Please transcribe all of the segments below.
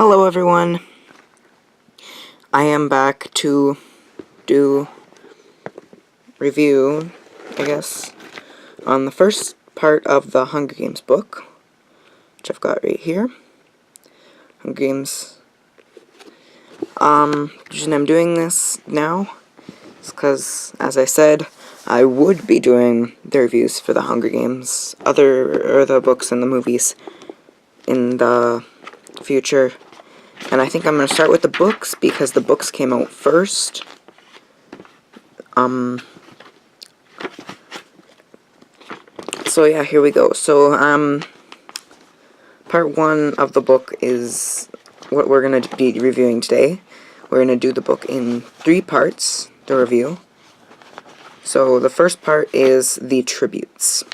Hello everyone, I am back to do review, I guess, on the first part of the Hunger Games book, which I've got right here. Hunger Games. The reason I'm doing this now is because, as I said, I would be doing the reviews for the Hunger Games, the books and the movies in the future. And I think I'm going to start with the books, because the books came out first. So yeah, here we go. So, part 1 of the book is what we're going to be reviewing today. We're going to do the book in 3 parts, the review. So, the first part is the tributes.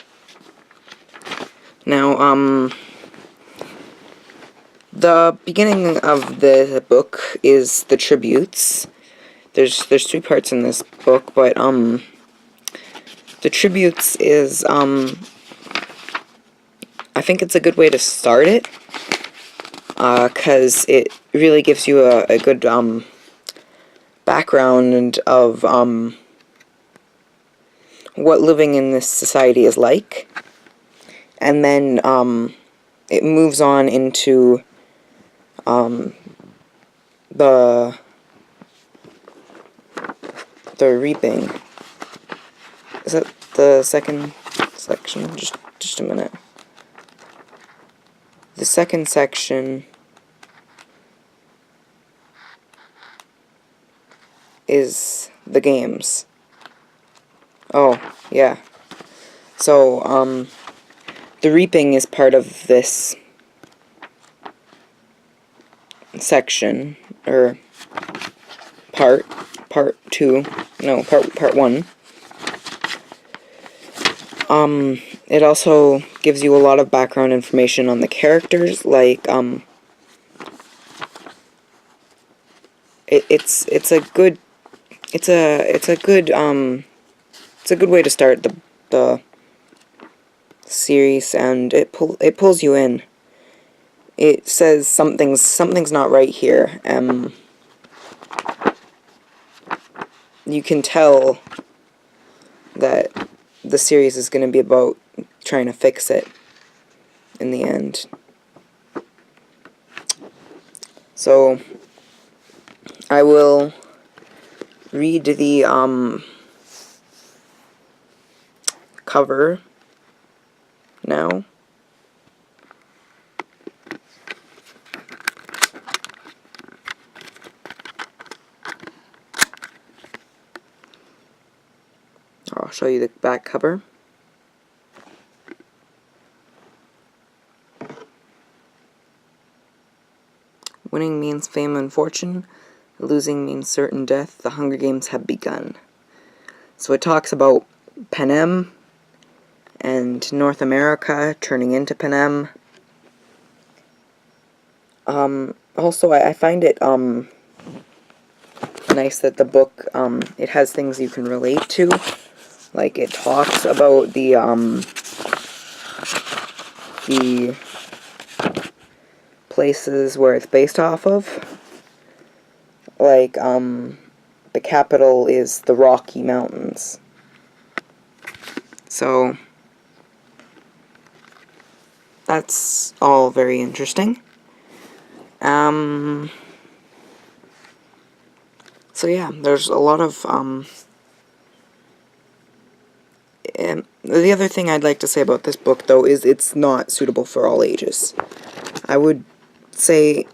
Now, the beginning of the book is the tributes. There's 3 parts in this book, but, the tributes is, I think it's a good way to start it, because it really gives you a good, background of, what living in this society is like. And then, it moves on into, the reaping. Is that the second section? Just a minute. The second section is the games. Oh, yeah. So, the reaping is part of this section, or part 2. No, part 1. It also gives you a lot of background information on the characters, like, it's a good way to start the series, and it pulls you in. It says something's not right here. You can tell that the series is going to be about trying to fix it in the end. So, I will read the cover now. I'll show you the back cover. Winning means fame and fortune. Losing means certain death. The Hunger Games have begun. So it talks about Panem and North America turning into Panem. Also, I find it nice that the book, it has things you can relate to. Like, it talks about the places where it's based off of. Like, the capital is the Rocky Mountains. So, that's all very interesting. So yeah, there's a lot of, the other thing I'd like to say about this book, though, is it's not suitable for all ages. I would say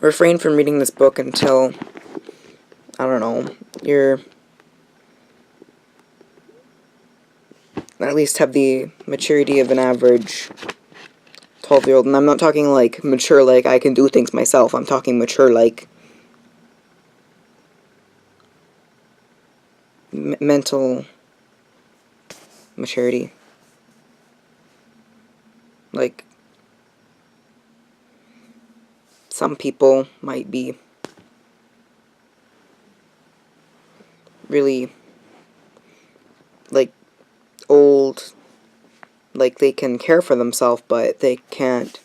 refrain from reading this book until, I don't know, you're at least have the maturity of an average 12-year-old. And I'm not talking like mature like I can do things myself. I'm talking mature like mental maturity. Like, some people might be really, like, old, like, they can care for themselves, but they can't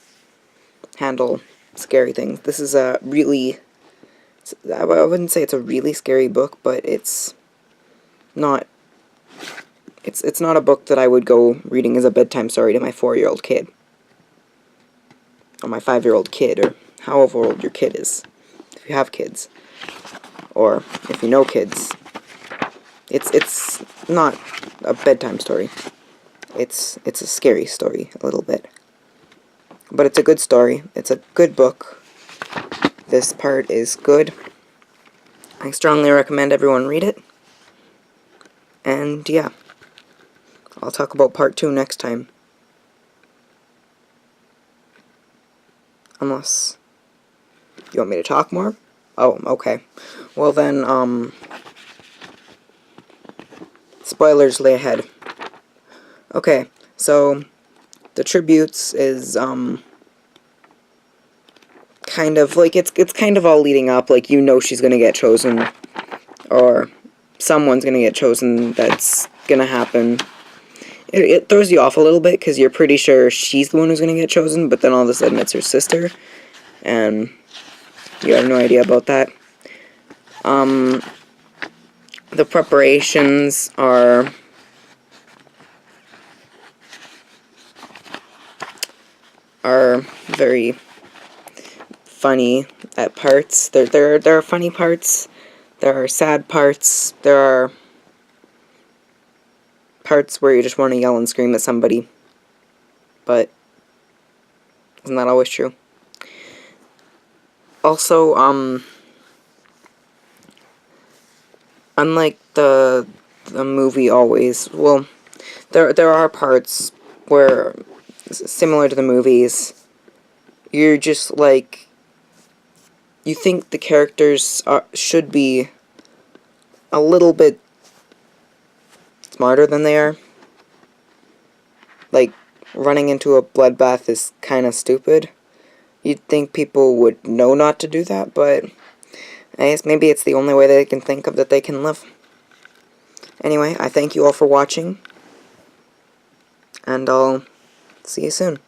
handle scary things. This is a really, I wouldn't say it's a really scary book, but it's not, it's not a book that I would go reading as a bedtime story to my 4-year-old kid. Or my 5-year-old kid, or however old your kid is, if you have kids, or if you know kids. It's not a bedtime story. It's a scary story, a little bit. But it's a good story. It's a good book. This part is good. I strongly recommend everyone read it. And yeah, I'll talk about part 2 next time. Unless you want me to talk more? Oh, okay. Well then, spoilers lay ahead. Okay, so the tributes is kind of like it's kind of all leading up, like you know she's gonna get chosen, or someone's gonna get chosen. That's gonna happen. It throws you off a little bit because you're pretty sure she's the one who's gonna get chosen, but then all of a sudden it's her sister, and you have no idea about that. The preparations are very funny at parts. There are funny parts, there are sad parts, there are parts where you just want to yell and scream at somebody, but isn't that always true? Also, unlike the movie always, well, there are parts where, similar to the movies, you're just like, you think the characters should be a little bit smarter than they are. Like, running into a bloodbath is kind of stupid. You'd think people would know not to do that, but I guess maybe it's the only way they can think of that they can live. Anyway, I thank you all for watching, and I'll see you soon.